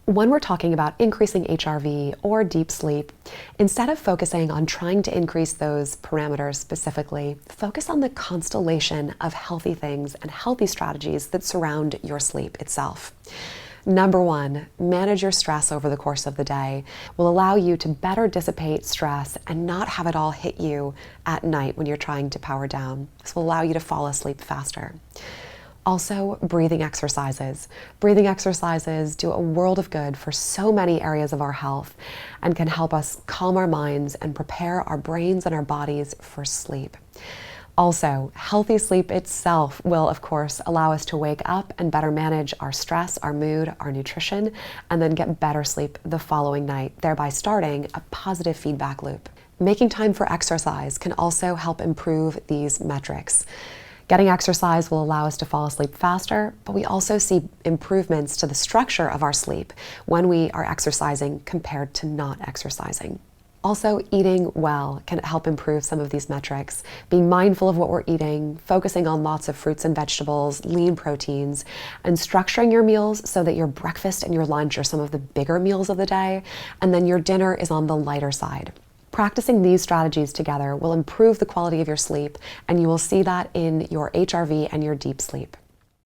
When we're talking about increasing HRV or deep sleep, instead of focusing on trying to increase those parameters specifically, focus on the constellation of healthy things and healthy strategies that surround your sleep itself. Number one, manage your stress over the course of the day will allow you to better dissipate stress and not have it all hit you at night when you're trying to power down. This will allow you to fall asleep faster. Also, breathing exercises. Breathing exercises do a world of good for so many areas of our health and can help us calm our minds and prepare our brains and our bodies for sleep. Also, healthy sleep itself will, of course, allow us to wake up and better manage our stress, our mood, our nutrition, and then get better sleep the following night, thereby starting a positive feedback loop. Making time for exercise can also help improve these metrics. Getting exercise will allow us to fall asleep faster, but we also see improvements to the structure of our sleep when we are exercising compared to not exercising. Also, eating well can help improve some of these metrics. Being mindful of what we're eating, focusing on lots of fruits and vegetables, lean proteins, and structuring your meals so that your breakfast and your lunch are some of the bigger meals of the day, and then your dinner is on the lighter side. Practicing these strategies together will improve the quality of your sleep, and you will see that in your HRV and your deep sleep.